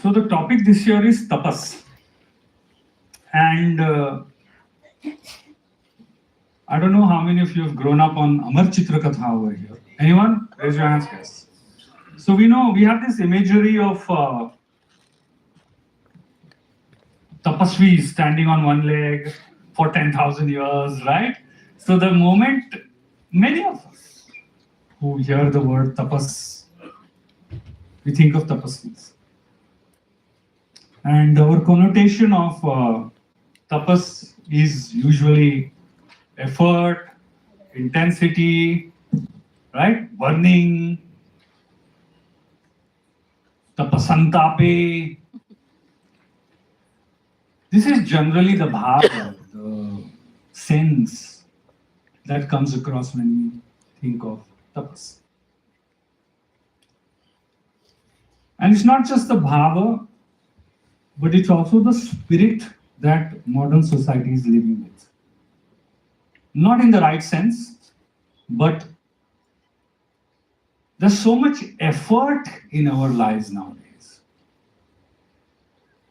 So the topic this year is tapas. And I don't know how many of you have grown up on Amar Chitra Katha over here. Anyone? Raise your hands, guys. So we know we have this imagery of tapasvis standing on one leg for 10,000 years, right? So the moment many of us who hear the word tapas, we think of tapasvis. And our connotation of tapas is usually effort, intensity, right? Burning, tapasantape. This is generally the bhava, the sense that comes across when we think of tapas. And it's not just the bhava, but it's also the spirit that modern society is living with. Not in the right sense, but there's so much effort in our lives nowadays.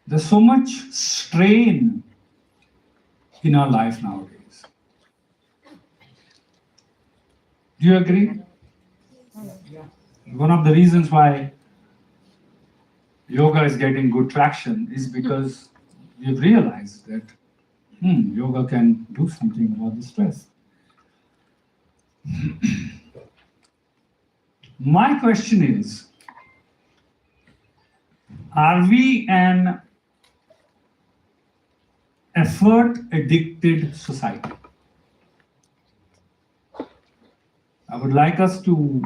There's so much strain in our life nowadays. Do you agree? One of the reasons why yoga is getting good traction is because we've realized that yoga can do something about the stress. My question is, are we an effort-addicted society? I would like us to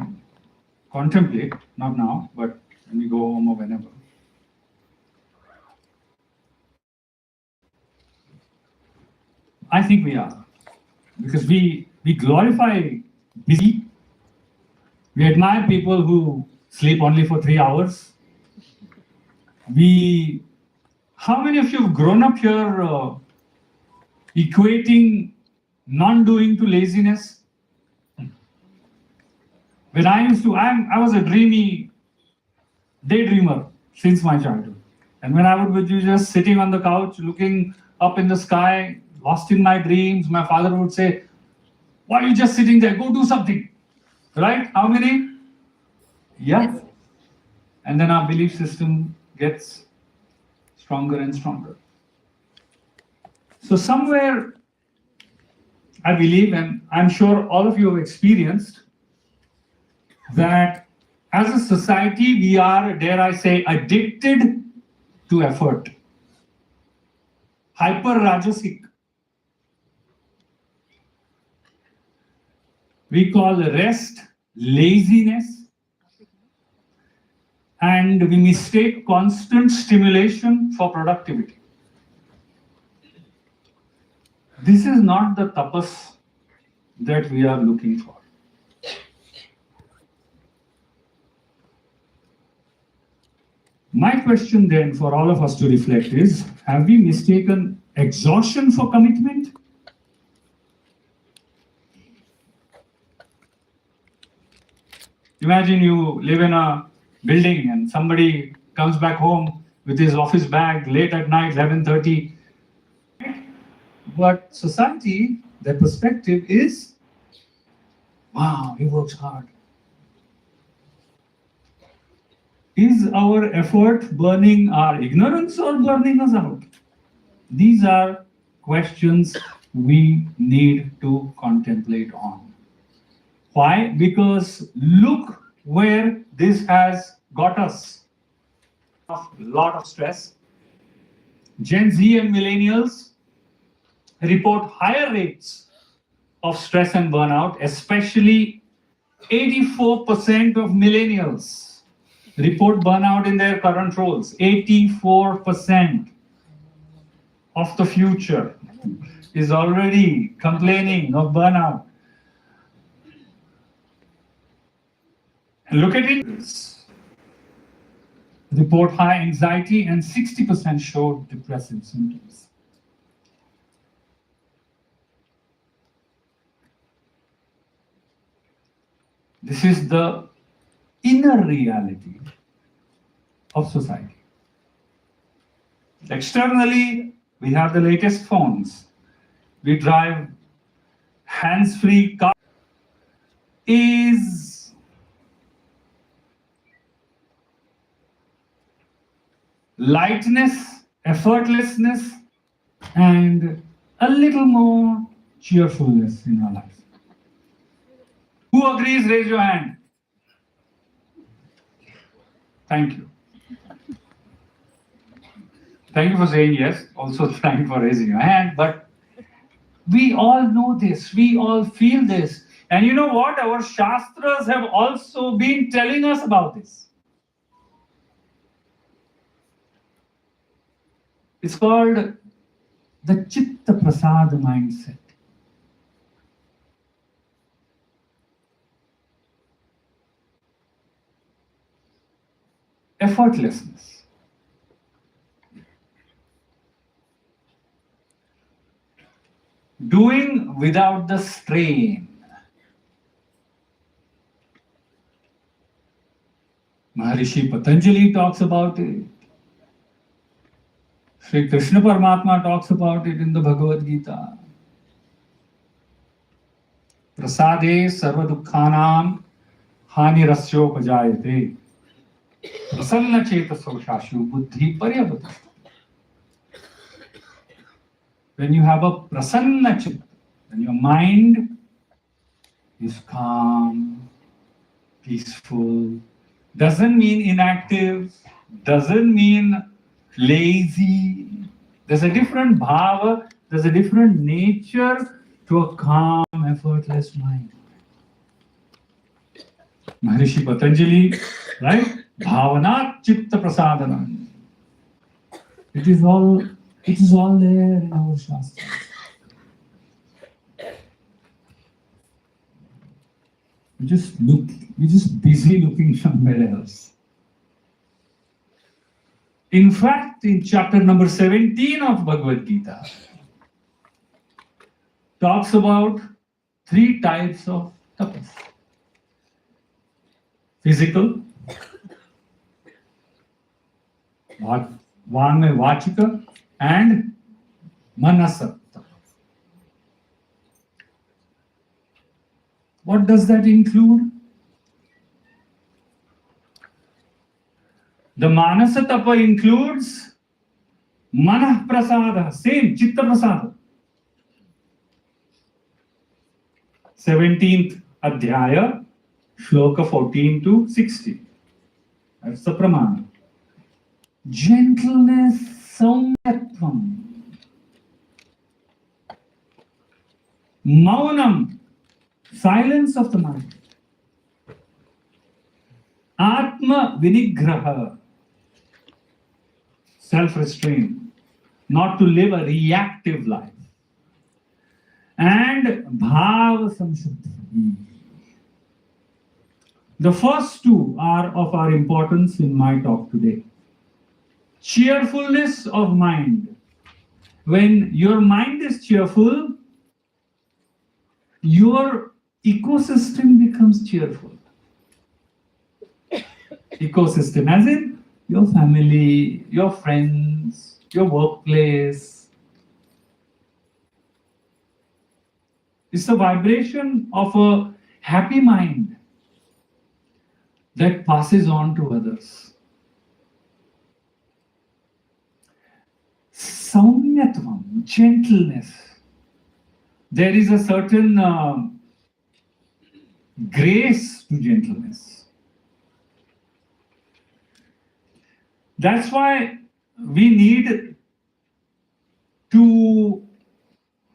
contemplate, not now, but when we go home or whenever. I think we are, because we glorify busy. We admire people who sleep only for 3 hours. How many of you have grown up here equating non-doing to laziness? When I was a daydreamer since my childhood. And when I would be just sitting on the couch, looking up in the sky, lost in my dreams, my father would say, "Why are you just sitting there? Go do something." Right? How many? Yeah. And then our belief system gets stronger and stronger. So somewhere, I believe, and I'm sure all of you have experienced, that as a society, we are, dare I say, addicted to effort. Hyper-rajasic. We call rest laziness, and we mistake constant stimulation for productivity. This is not the tapas that we are looking for. My question then for all of us to reflect is, have we mistaken exhaustion for commitment? Imagine you live in a building and somebody comes back home with his office bag late at night, 11:30. But society, their perspective is, wow, he works hard. Is our effort burning our ignorance or burning us out? These are questions we need to contemplate on. Why? Because look where this has got us. A lot of stress. Gen Z and millennials report higher rates of stress and burnout, especially 84% of millennials report burnout in their current roles. 84% of the future is already complaining of burnout. And look at it. Report high anxiety and 60% showed depressive symptoms. This is the inner reality of society. Externally, we have the latest phones. We drive hands-free car. Is lightness, effortlessness, and a little more cheerfulness in our life. Who agrees? Raise your hand. Thank you. Thank you for saying yes. Also, thank you for raising your hand. But we all know this. We all feel this. And you know what? Our Shastras have also been telling us about this. It's called the Chitta Prasad mindset. Effortlessness. Doing without the strain. Maharishi Patanjali talks about it. Sri Krishna Paramatma talks about it in the Bhagavad Gita. Prasade sarva dukkhanam hani rasyo pajayate. Prasanna chetaso shashu buddhi paryavata. When you have a prasanna chitta, when your mind is calm, peaceful, doesn't mean inactive, doesn't mean lazy. There's a different bhava, there's a different nature to a calm, effortless mind. Maharishi Patanjali, right? Bhavanat chitta prasadanam. It is all there in our Shastras. We're just busy looking somewhere else. In fact, in chapter number 17 of Bhagavad Gita, talks about 3 types of tapas. Physical, vachika, and manasa. What does that include? The manasa tapa includes manah prasada, same chitta prasada. 17th adhyaya, shloka 14 to 16. That's the pramana. Gentleness, saumyatvam. Maunam, silence of the mind. Atma vinigraha, self-restraint, not to live a reactive life. And bhava samshuddhi. The first 2 are of our importance in my talk today. Cheerfulness of mind. When your mind is cheerful, your ecosystem becomes cheerful. Ecosystem as in your family, your friends, your workplace. It's the vibration of a happy mind that passes on to others. Saumyatvam, gentleness. There is a certain grace to gentleness. That's why we need to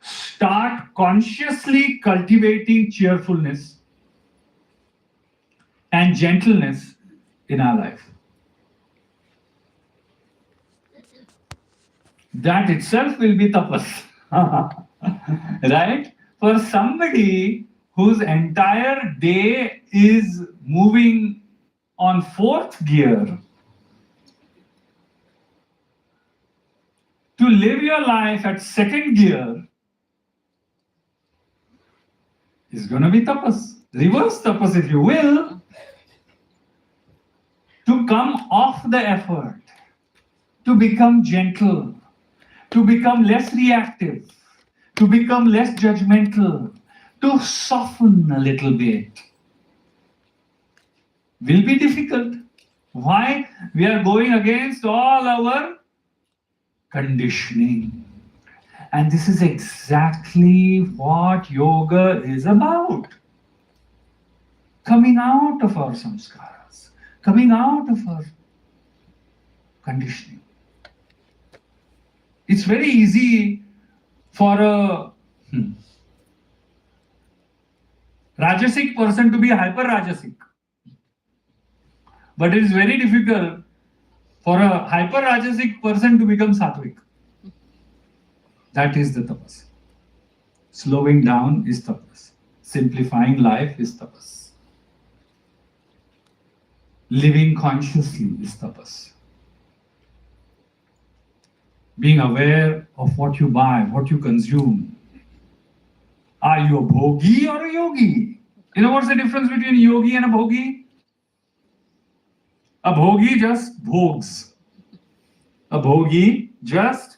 start consciously cultivating cheerfulness and gentleness in our life. That itself will be tapas. Right? For somebody whose entire day is moving on 4th gear, to live your life at 2nd gear is going to be tapas. Reverse tapas, if you will, to come off the effort, to become gentle, to become less reactive, to become less judgmental, to soften a little bit. Will be difficult. Why? We are going against all our conditioning. And this is exactly what yoga is about. Coming out of our samskaras, coming out of our conditioning. It's very easy for a Rajasic person to be hyper Rajasic. But it is very difficult for a hyper Rajasic person to become Sattvic. That is the tapas. Slowing down is tapas. Simplifying life is tapas. Living consciously is tapas. Being aware of what you buy, what you consume. Are you a bhogi or a yogi? You know what's the difference between yogi and a bhogi? A bhogi just bhogs. A bhogi just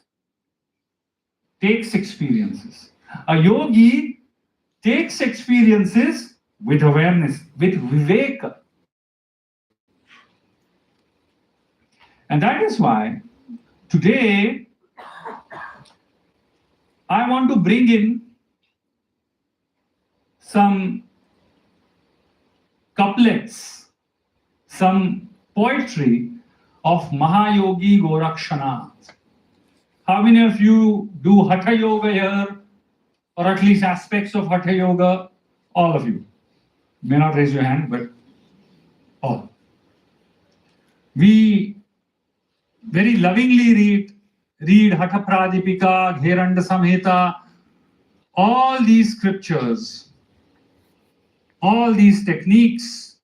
takes experiences. A yogi takes experiences with awareness, with viveka. And that is why today I want to bring in some couplets, some poetry of Mahayogi Gorakshanath. How many of you do Hatha Yoga here, or at least aspects of Hatha Yoga? All of you. May not raise your hand, but all. We very lovingly read Hatha Pradipika, Gheranda Samhita, all these scriptures, all these techniques,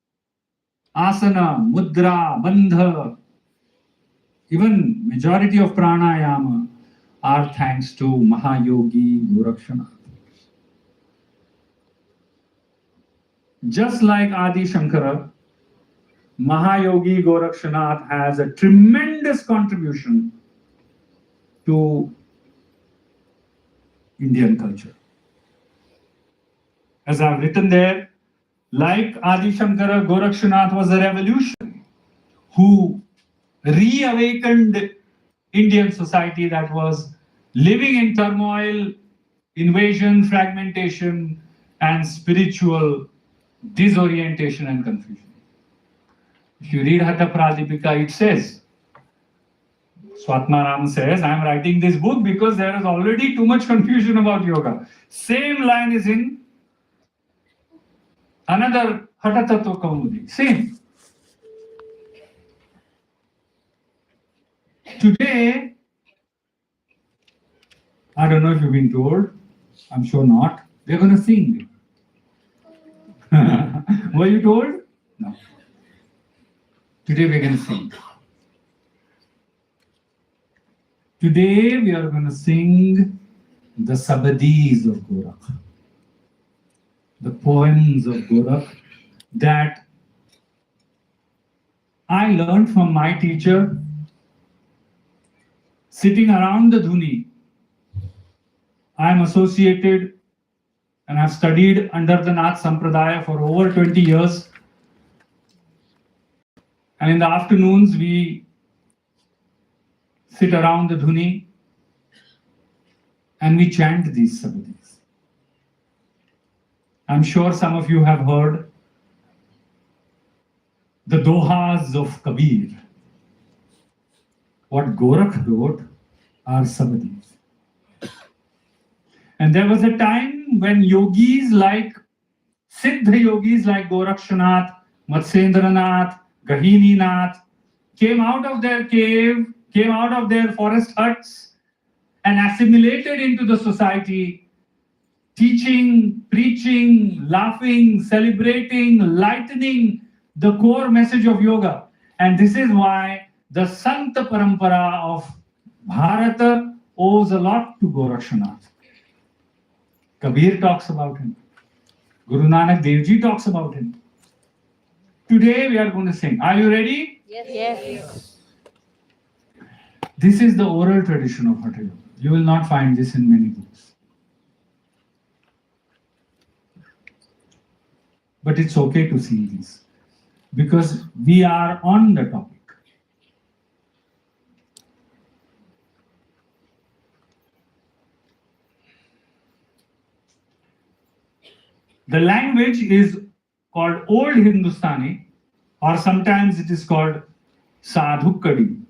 asana, mudra, bandha, even majority of pranayama are thanks to Mahayogi Gorakshanath. Just like Adi Shankara, Mahayogi Gorakshanath has a tremendous contribution to Indian culture. As I've written there, like Adi Shankara, Gorakshanath was a revolutionary who reawakened Indian society that was living in turmoil, invasion, fragmentation, and spiritual disorientation and confusion. If you read Hatha Pradipika, it says, Swatmaram says, I am writing this book because there is already too much confusion about yoga. Same line is in another Hatha Tattva Kaumudi. Same. Today, I don't know if you've been told, I'm sure not, we're going to sing. Were you told? No. Today we're going to sing. Today we are going to sing the Sabadis of Gorakh, the poems of Gorakh that I learned from my teacher sitting around the Dhuni. I am associated and have studied under the Nath Sampradaya for over 20 years. And in the afternoons, we sit around the Dhuni and we chant these Sabadis. I'm sure some of you have heard the Dohas of Kabir. What Gorakh wrote are Sabadis. And there was a time when yogis like, Siddha yogis like Gorakshanath, Matsyendranath, Gahininath came out of their cave, came out of their forest huts and assimilated into the society, teaching, preaching, laughing, celebrating, lightening the core message of yoga. And this is why the Santa Parampara of Bharata owes a lot to Gorakshanath. Kabir talks about him. Guru Nanak Dev Ji talks about him. Today we are going to sing. Are you ready? Yes. This is the oral tradition of Hatha Yoga. You will not find this in many books. But it's okay to see this because we are on the topic. The language is called Old Hindustani, or sometimes it is called Sadhukadi.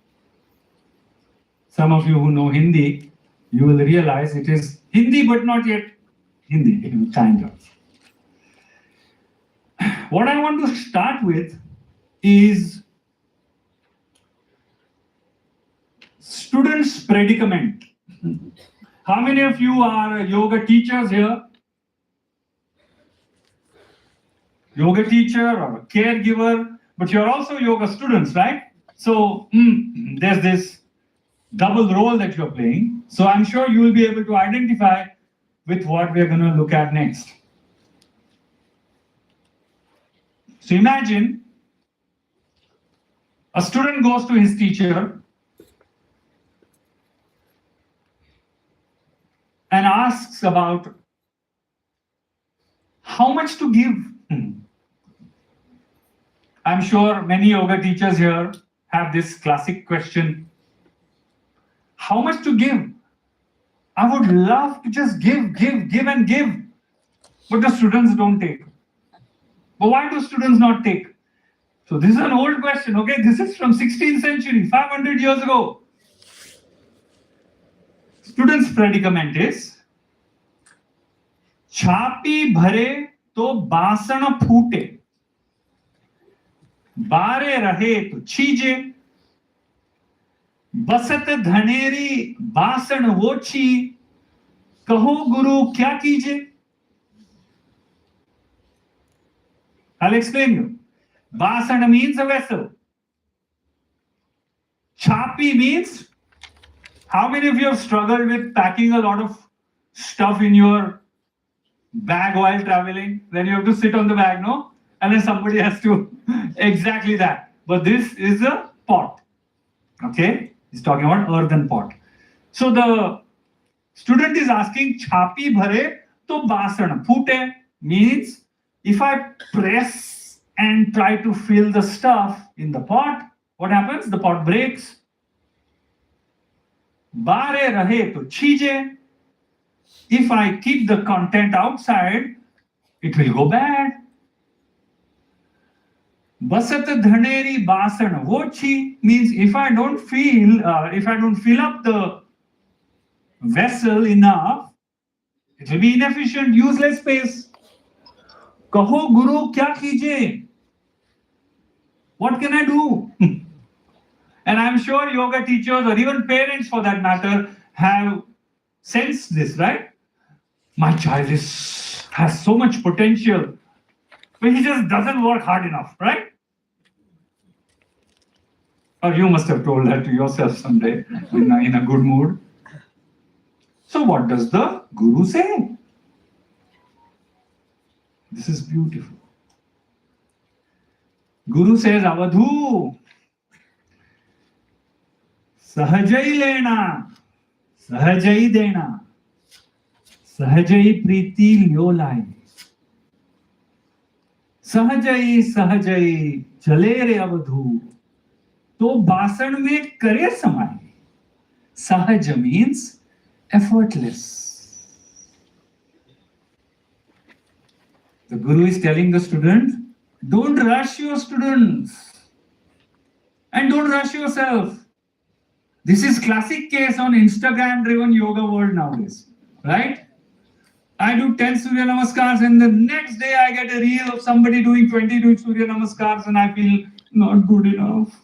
Some of you who know Hindi, you will realize it is Hindi, but not yet Hindi, kind of. What I want to start with is students' predicament. How many of you are yoga teachers here? Yoga teacher or a caregiver, but you're also yoga students, right? So there's this double role that you're playing. So I'm sure you will be able to identify with what we're going to look at next. So imagine a student goes to his teacher and asks about how much to give. I'm sure many yoga teachers here have this classic question. How much to give? I would love to just give and give. But the students don't take. But why do students not take? So this is an old question, okay? This is from 16th century, 500 years ago. Students' predicament is छापी भरे तो बासण फूटे, बारे रहे तो छीजे, बसत धनेरी बासण वोची, कहो गुरु क्या कीजे. I'll explain you. Basana means a vessel. Chapi means, how many of you have struggled with packing a lot of stuff in your bag while traveling? Then you have to sit on the bag, no? And then somebody has to, exactly that. But this is a pot. Okay? He's talking about earthen pot. So the student is asking, chapi bhare to basan phute, means if I press and try to fill the stuff in the pot, what happens? The pot breaks. Bare rahe to chije. If I keep the content outside, it will go bad. Basat dhaneri basan vochi means if I don't fill up the vessel enough, it will be inefficient, useless space. Kaho guru kya kije? What can I do? And I'm sure yoga teachers or even parents for that matter have sensed this, right? My child has so much potential, but he just doesn't work hard enough, right? Or you must have told that to yourself someday in a good mood. So what does the guru say? This is beautiful. Guru says, Avadhu, sahajai lena, sahajai dena, sahajai priti lyolai. Sahajai, sahajai, chale re avadhu, to basan mein kare samai. Sahaj means effortless. The guru is telling the student, don't rush your students and don't rush yourself. This is classic case on Instagram driven yoga world nowadays, right? I do 10 Surya Namaskars and the next day I get a reel of somebody doing 22 Surya Namaskars and I feel not good enough.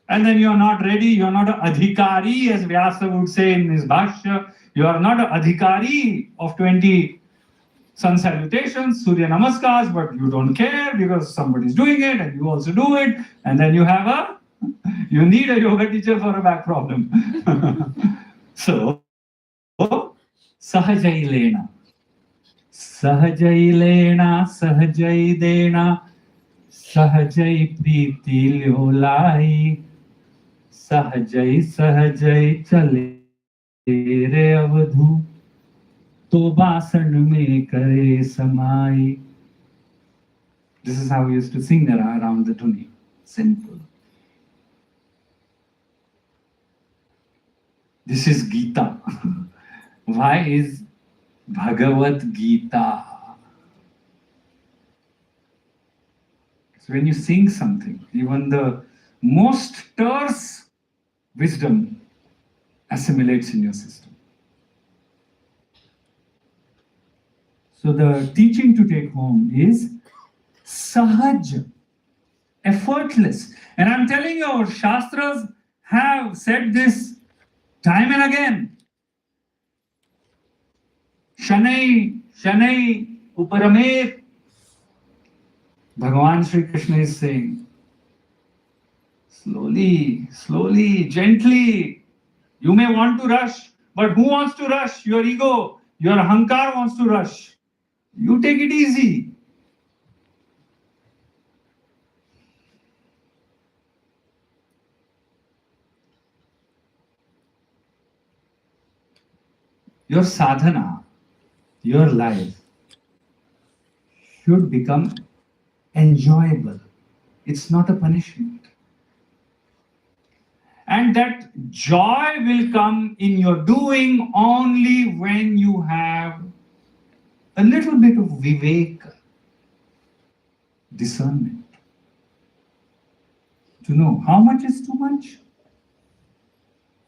And then you're not ready, you're not an adhikari, as Vyasa would say in his Bhashya. You are not an adhikari of 20 sun salutations, Surya Namaskars, but you don't care because somebody's doing it and you also do it. And then you need a yoga teacher for a back problem. So, Sahajai Lena. Sahajai Lena, Sahajai Dena, Sahajai priti lyolai, सहजै चले रे अवधू, तो बासन में करे समाई. This is how we used to sing around the tuni. Simple. This is Gita. Why is Bhagavad Gita? So when you sing something, even the most terse wisdom assimilates in your system. So the teaching to take home is sahaj, effortless. And I'm telling you, our Shastras have said this time and again. Shanai, Shanai, Uparamet. Bhagavan Sri Krishna is saying, slowly, slowly, gently. You may want to rush, but who wants to rush? Your ego, your ahankar wants to rush. You take it easy. Your sadhana, your life should become enjoyable. It's not a punishment. And that joy will come in your doing only when you have a little bit of viveka, discernment, to know how much is too much.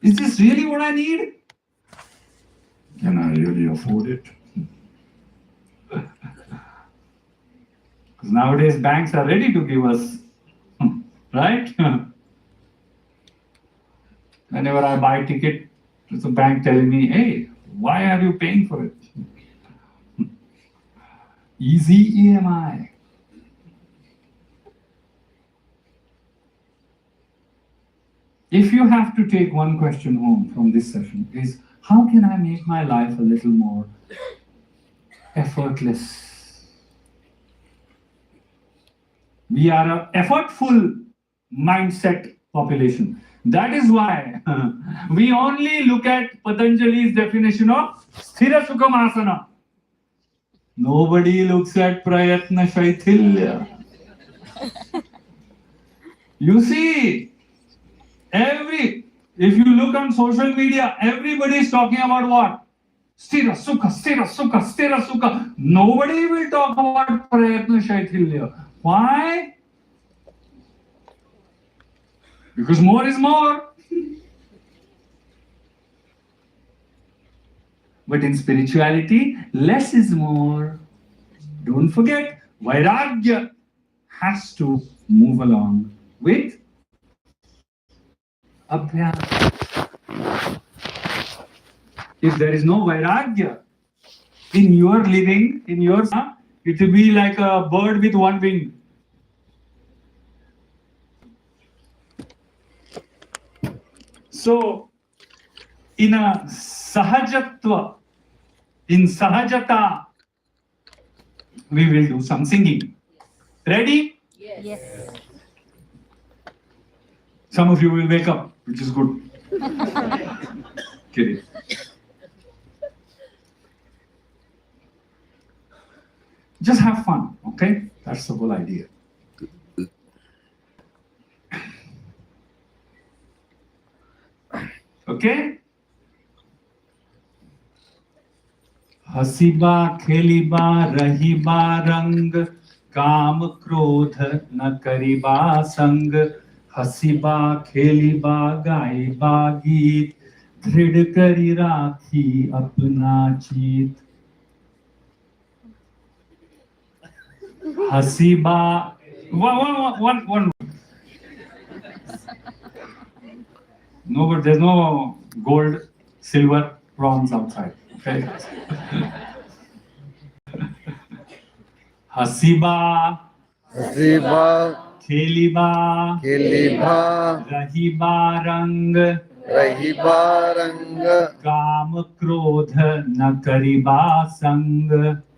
Is this really what I need? Can I really afford it? Because nowadays banks are ready to give us, right? Whenever I buy a ticket, there's a bank telling me, hey, why are you paying for it? Easy EMI. If you have to take one question home from this session, is how can I make my life a little more effortless? We are an effortful mindset population. That is why we only look at Patanjali's definition of Sthira Sukham Asana. Nobody looks at Prayatna Shaithilya. You see, if you look on social media, everybody is talking about what? Sthira Sukha, Sthira Sukha, Sthira Sukha. Nobody will talk about Prayatna Shaithilya. Why? Because more is more. But in spirituality, less is more. Don't forget, Vairagya has to move along with Abhyas. If there is no Vairagya in your living, it will be like a bird with one wing. So, in a sahajatva, in sahajata, we will do some singing. Ready? Yes. Some of you will wake up, which is good. Kidding. Just have fun, okay? That's the whole idea. Okay? Haseeba खेलीबा रहीबा रंग काम क्रोध न करीबा संग हसीबा खेलीबा गाईबा गीत दृढ़ करी राखी अपना चित Haseeba one no, but there's no gold silver bronze outside. Okay. Haseeba Haseeba खेलीबा खेलीबा रहीबा रंग रहीबा रंग काम क्रोध न करीबा संग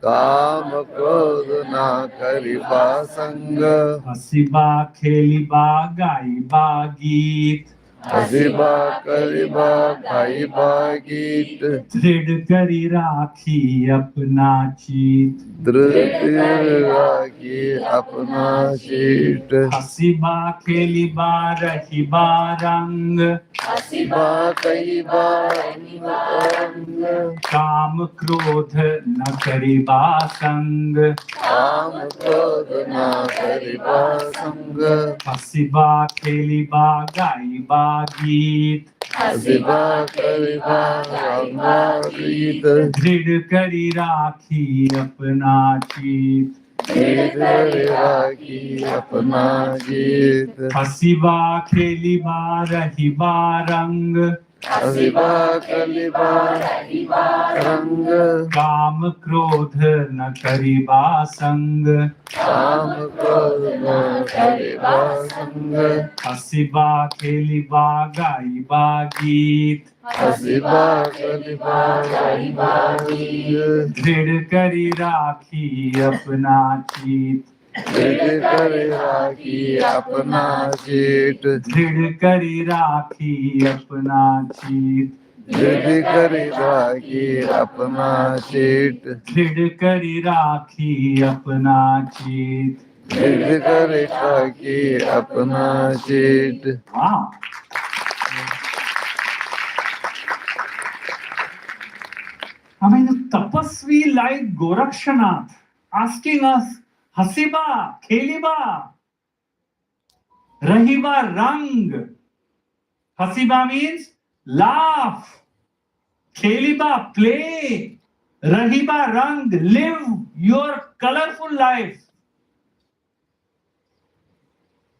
काम क्रोध ना करिबा संग हसीबा खेलीबा गाईबा गीत हसीबा करिबा गाइबा गीत दृढ़ करी राखी अपना चीत दृढ़ राखी अपना शीट हसीबा खेलीबा रहीबा रंग हसीबा कहिबा रंग काम क्रोध न करिबा संग काम क्रोध ना करिबा संग हसीबा खेलीबा गाईबा गीत हसीबा करिबा गाइबा गीत दृढ़ करी राखी अपना चीत दृढ़ राखी अपना गीत हसीबा खेलीबा रहीबा रंग हसीबा कलिबा रंग काम क्रोध न करिबा संग काम क्रोध न करिबा संग हसीबा खेलीबा गाईबा गीत हसीबा कलिबा गाइबा गीत दृढ़ करी राखी अपना चीत दृढ़ कर राखी अपना चीट दृढ़ करी राखी अपना चीत दृढ़ कर राखी अपना चीट दृढ़ करी राखी अपना चीत दृढ़ कर राखी अपना cheat Wow. I mean, a tapasvi like Gorakshanath asking us, Hasiba, Kheliba, Rahiba, Rang. Hasiba means laugh. Kheliba, play. Rahiba, Rang, live your colorful life.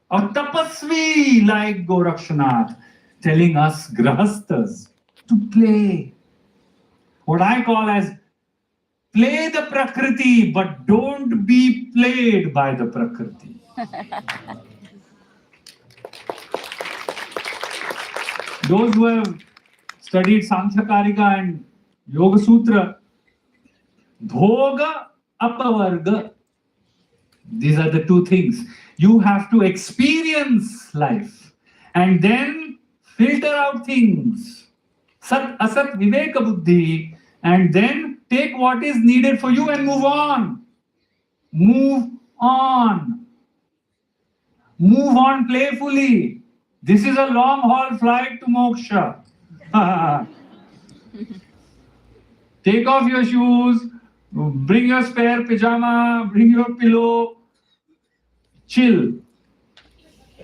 A tapasvi like Gorakshanath telling us grahastas to play. What I call as play the prakriti, but don't be played by the prakriti. Those who have studied Sankhya Karika and Yoga Sutra, Bhoga, Apavarga, these are the two things. You have to experience life and then filter out things. Sat, Asat, Viveka Buddhi, and then take what is needed for you and move on. Move on. Move on playfully. This is a long haul flight to moksha. Take off your shoes, bring your spare pajama, bring your pillow, chill.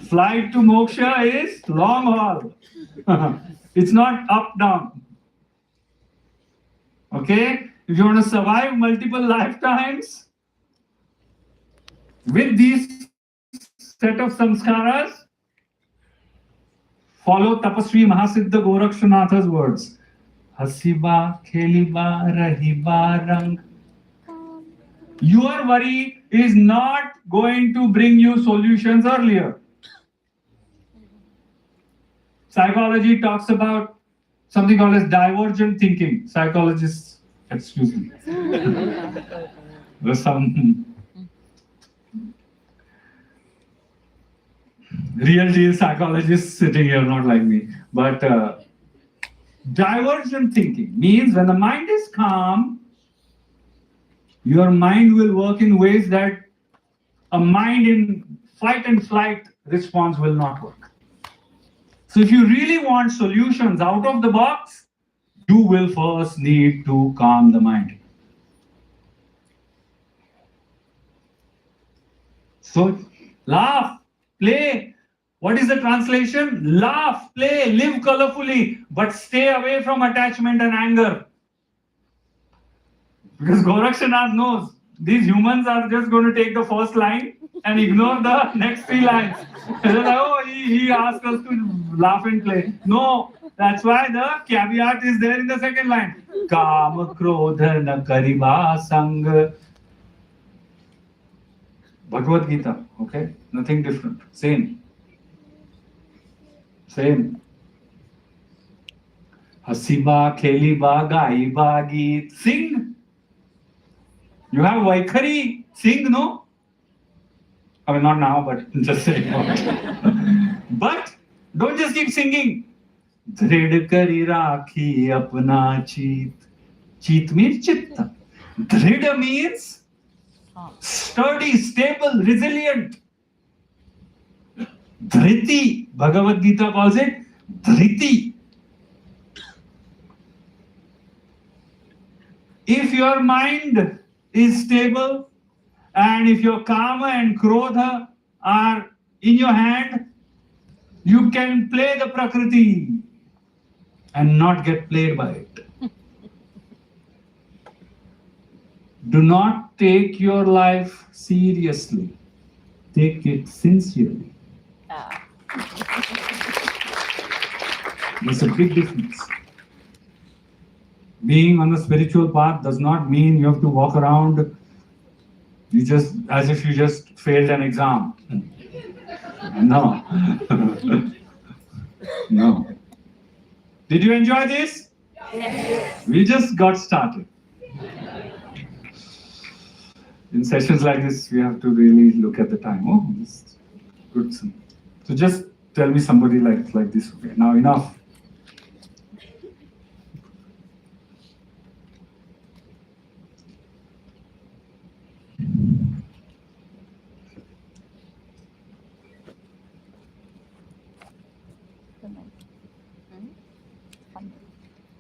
Flight to moksha is long haul. It's not up down. Okay? If you want to survive multiple lifetimes with these set of samskaras, follow Tapasvi Mahasiddha Gorakshanatha's words. Hasiba, Kheliba, Rahiba, Rang. Your worry is not going to bring you solutions earlier. Psychology talks about something called as divergent thinking. Psychologists, excuse me. There's some real deal psychologists sitting here, not like me. But divergent thinking means when the mind is calm, your mind will work in ways that a mind in fight and flight response will not work. So if you really want solutions out of the box, you will first need to calm the mind. So laugh, play. What is the translation? Laugh, play, live colorfully, but stay away from attachment and anger. Because Gorakshanath knows these humans are just going to take the first line and ignore the next three lines. They're like, oh, he asked us to laugh and play. No, that's why the caveat is there in the second line. Kama krodha na kariba sang. Bhagavad Gita, okay? Nothing different. Same. Hasiba, kheliba, gaiba, geet. Sing. You have Vaikhari, sing, no? I mean, not now, but just saying. But don't just keep singing. Drid kari rakhi apna cheet. Cheet means chitta. Drid means sturdy, stable, resilient. Dhriti, Bhagavad Gita calls it Dhriti. If your mind is stable and if your Kama and Krodha are in your hand, you can play the Prakriti and not get played by it. Do not take your life seriously. Take it sincerely. There's a big difference. Being on the spiritual path does not mean you have to walk around as if you just failed an exam. No. No. Did you enjoy this? Yes. We just got started. In sessions like this, we have to really look at the time. Oh, this is good. So just tell me somebody like this. Okay, now enough.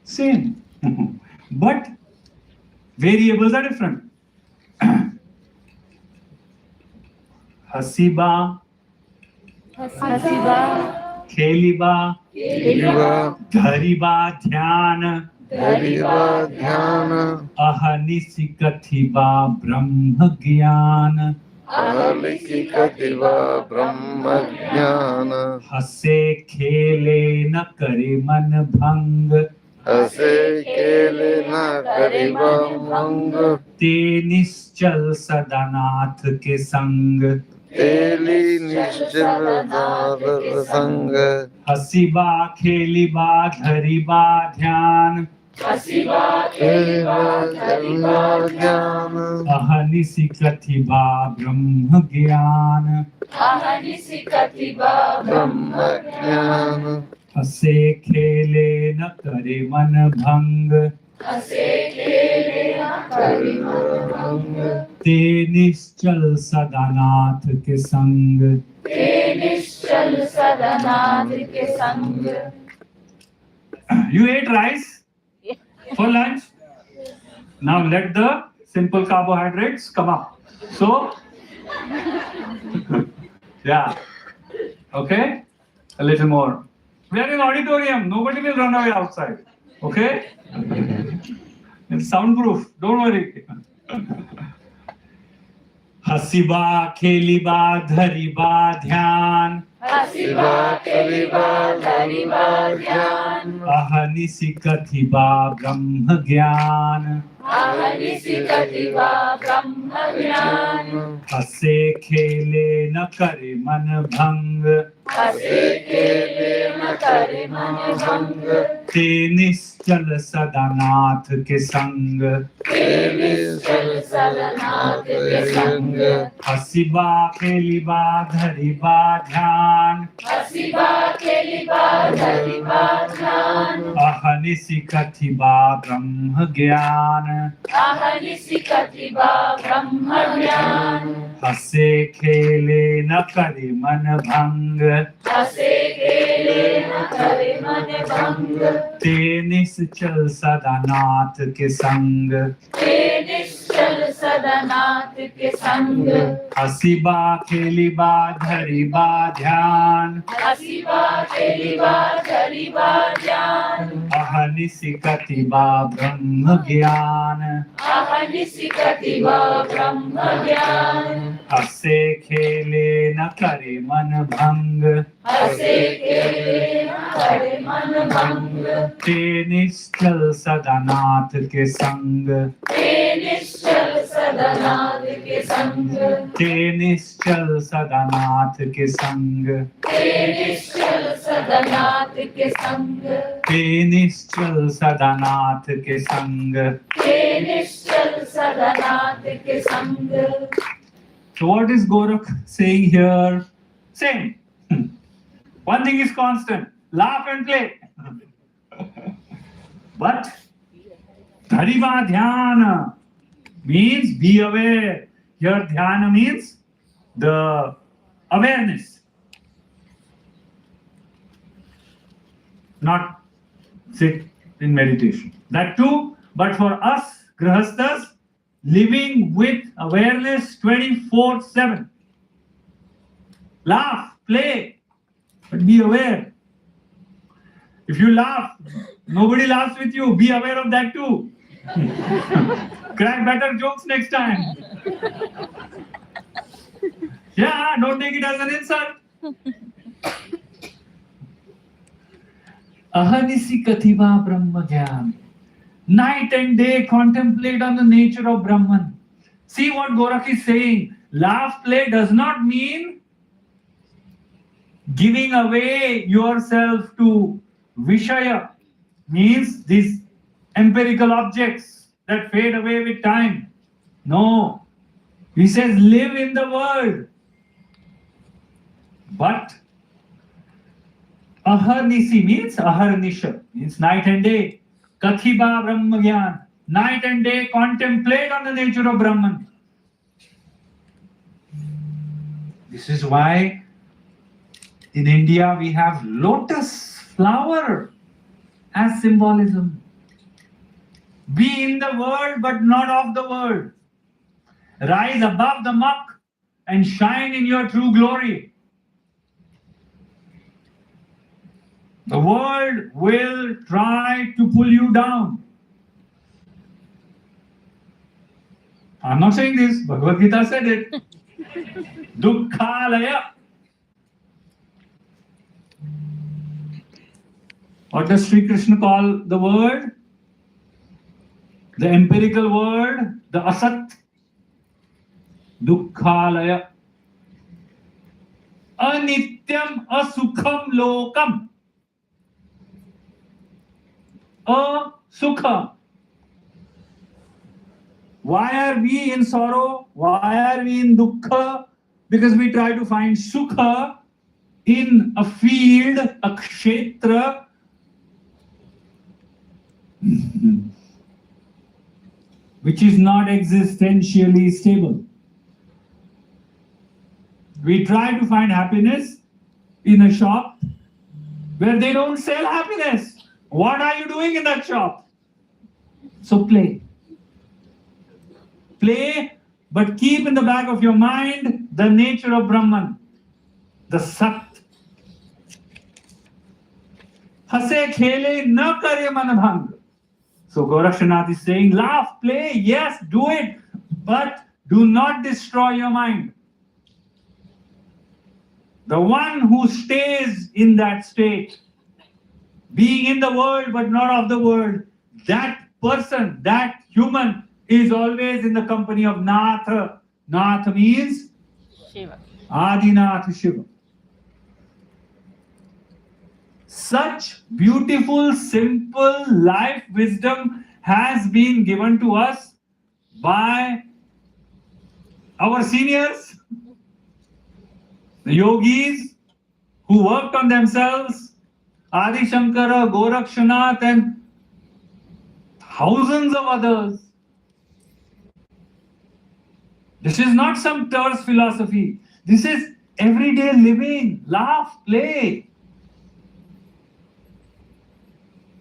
Same. But variables are different. Hasiba, Kheliba, Dhariba, Dhyan, Ahanisi Kathiba, Brahma Gyan, Hase Khele na kare man bhang, हसे खेले न करिबा मंग ते निश्चल सदानाथ के संग तेली निश्चल नाद संग हसीबा खेलीबा धरीबा ध्यान खेलिबा धरिबा ज्ञान अहनिसि कथिबा ब्रह्म ज्ञान ब्रह्म ज्ञान हसे खेले न करे मन भंग ते निश्चल सदानाथ के संग You ate rice for lunch. Now let the simple carbohydrates come up. So, yeah, okay, a little more. We are in auditorium. Nobody will run away outside. Okay? It's soundproof. Don't worry. Hasiba, kheliba, dhariba, dhyan. Ahanisi kathiba, brahma gyan. हसे खेले न करे मन भंग ते निश्चल सदानाथ के संग हसीबा खेलीबा धरीबा ध्यान अहनिसि कथिबा ब्रह्म ज्ञान हसे खेले न करे मन भंग ते निश्चल सदानाथ के संग हसीबा खेलीबा धरीबा ध्यान अहनिसि कथिबा ब्रह्म ज्ञान हसे खेले न करे मन भंग ते निश्चल सदानाथ के संग ते निश्चल सदानाथ के संग सदनाथ के संग, हे निश्चल सदानाथ के संग. हे निश्चल सदनाथ के संग. So what is Gorakh saying here? Same. One thing is constant: laugh and play. But Dhariva Dhyana means be aware. Here Dhyana means the awareness, not sit in meditation. That too, but for us Grihasthas, living with awareness 24/7. Laugh, play, but be aware. If you laugh, nobody laughs with you. Be aware of that too. Crack better jokes next time. Yeah, don't take it as an insult. Ahanisi Kathiva Brahma Gyan. Night and day contemplate on the nature of Brahman. See what Gorakh is saying. Laugh, play does not mean giving away yourself to Vishaya. Means these empirical objects that fade away with time. No. He says live in the world. But Aharnisi means Aharnisha, means night and day. Kathiba Brahma Gyan. Night and day contemplate on the nature of Brahman. This is why in India we have lotus flower as symbolism. Be in the world but not of the world. Rise above the muck and shine in your true glory. The world will try to pull you down. I'm not saying this, Bhagavad Gita said it. Dukkhalaya. What does Sri Krishna call the world? The empirical world, the asat. Dukkhalaya. Anityam asukham lokam. Asukha. Why are we in sorrow? Why are we in dukkha? Because we try to find sukha in a field, a kshetra, which is not existentially stable. We try to find happiness in a shop where they don't sell happiness. What are you doing in that shop? So play. Play, but keep in the back of your mind the nature of Brahman, the Sat. Hase khele na kare man bhang. So Gorakshanath is saying, laugh, play, yes, do it, but do not destroy your mind. The one who stays in that state, being in the world but not of the world, that person, that human is always in the company of Nath. Nath means Shiva. Adinath Shiva. Such beautiful, simple life wisdom has been given to us by our seniors, the yogis who worked on themselves, Adi Shankara, Gorakshanath, and thousands of others. This is not some terse philosophy. This is everyday living. Laugh, play.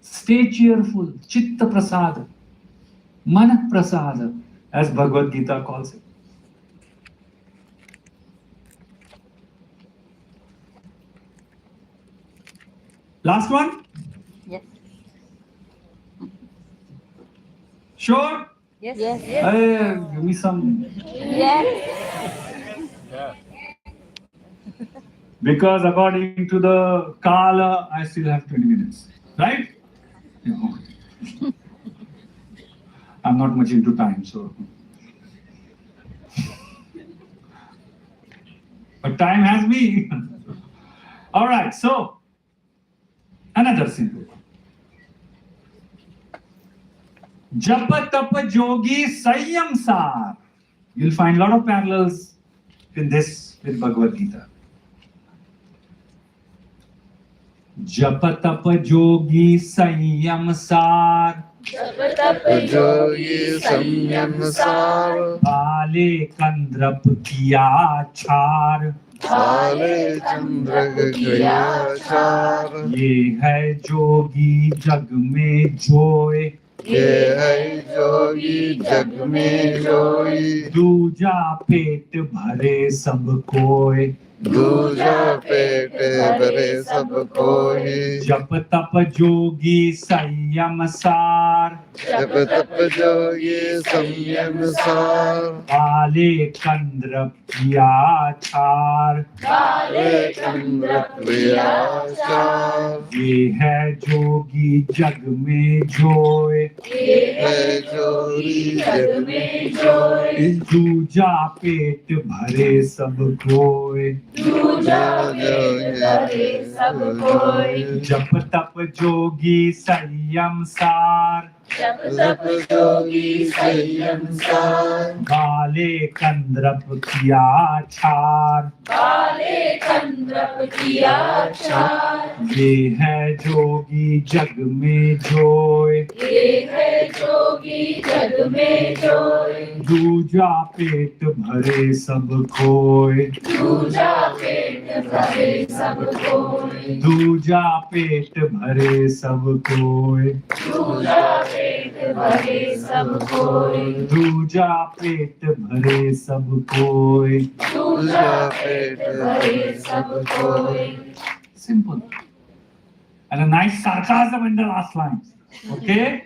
Stay cheerful. Chitta prasada. Mana prasada, as Bhagavad Gita calls it. Last one? Yes. Sure? Yes. Give me some. Yes. Because according to the Kala, I still have 20 minutes. Right? Yeah, okay. I'm not much into time, so. But time has me. All right, so Another simple one. Japa tapa jogi sanyam sar. You'll find a lot of parallels in this with Bhagavad Gita. Japa tapa jogi sanyam sar. जप तप जोगी संयम सार बाले कंद्रप किया छार. भाले चंद्र गया चार ये है जोगी जग में जोए. ये है जोगी जग में जोई दूजा पेट भरे सब कोय. दूजा पेट भरे सब कोई जप तप जोगी संयम सार. जप तप जोगी संयम सार बाले कंद्रप किया छार. भाले चंद्र गया चार ये है जोगी जग में जोए. है जोगी जग में जोई दूजा पेट भरे सब कोय. दूजा जोगी भरे सब कोई जप तप जोगी संयम सार. जप जप जोगी संयम सार बाले कंद्रप किया छार. काले चंद्रप किया चार ये है जोगी जग में जोए. ये है जोगी जग में जोई दूजा पेट भरे सब कोय. दूजा पेट भरे सब कोई दूजा पेट भरे सब कोय. दूजा पेट भरे सब कोई दूजा पेट भरे सब कोय. दूजा पेट भरे सब कोई Simple. And a nice sarcasm in the last lines. Okay?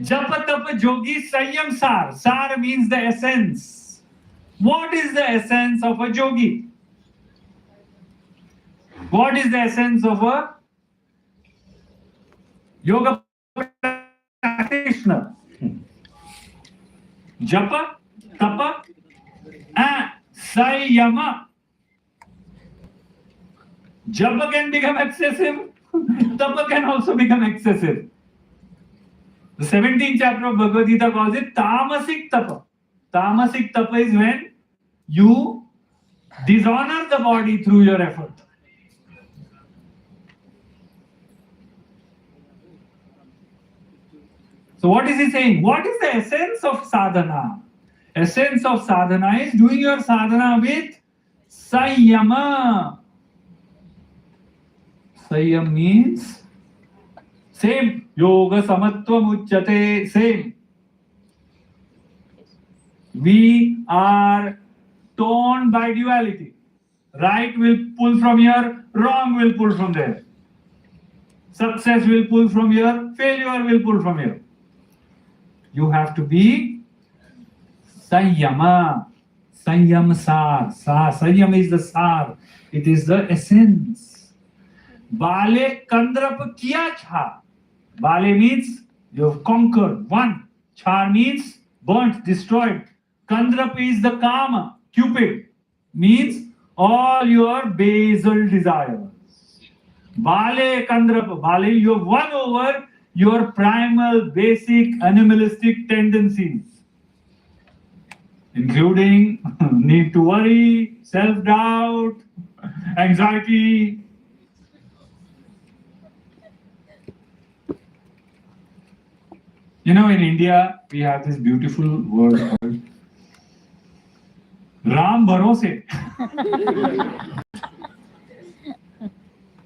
Japa tapa jogi sanyam sar. Sar means the essence. What is the essence of a yogi? What is the essence of a yoga practitioner? Japa, tapa, and sanyama. Japa can become excessive, tapa can also become excessive. The 17th chapter of Bhagavad Gita calls it tamasic tapa. Tamasic tapa is when you dishonor the body through your effort. So what is he saying? What is the essence of sadhana? Essence of sadhana is doing your sadhana with sanyama. Sanyam means same. Yoga samatvam uchyate. Same. We are torn by duality. Right will pull from here, wrong will pull from there. Success will pull from here, failure will pull from here. You have to be sanyama. Sanyam sar. Sanyam is the sar. It is the essence. Bale kandrap kiya cha. Bale means you have conquered, won. Char means burnt, destroyed. Kandrap is the kama, Cupid. Means all your basal desires. Bale kandrap. Bale, you have won over your primal, basic, animalistic tendencies, including need to worry, self-doubt, anxiety. You know, in India, we have this beautiful word called Ram Bharose.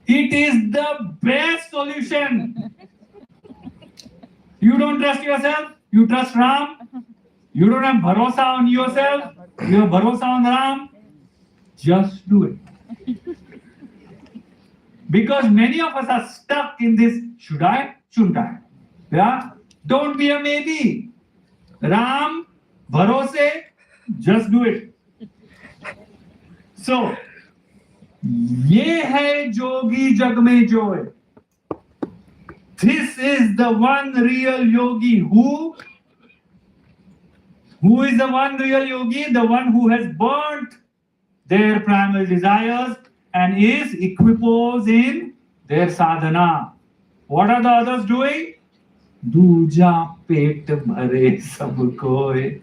It is the best solution. You don't trust yourself, you trust Ram. You don't have bharosa on yourself, you have bharosa on Ram. Just do it. Because many of us are stuck in this, should I, shouldn't I? Yeah? Don't be a maybe. Ram, bharose, just do it. So, ye hai jogi jag mein joy. This is the one real yogi. Who is the one real yogi? The one who has burnt their primal desires and is equiposed in their sadhana. What are the others doing? Duja pet bhare sab koi.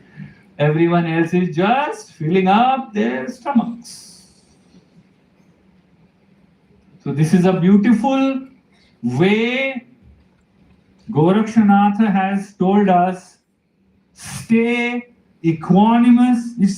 Everyone else is just filling up their stomachs. So this is a beautiful way Gorakshanatha has told us, stay equanimous. It's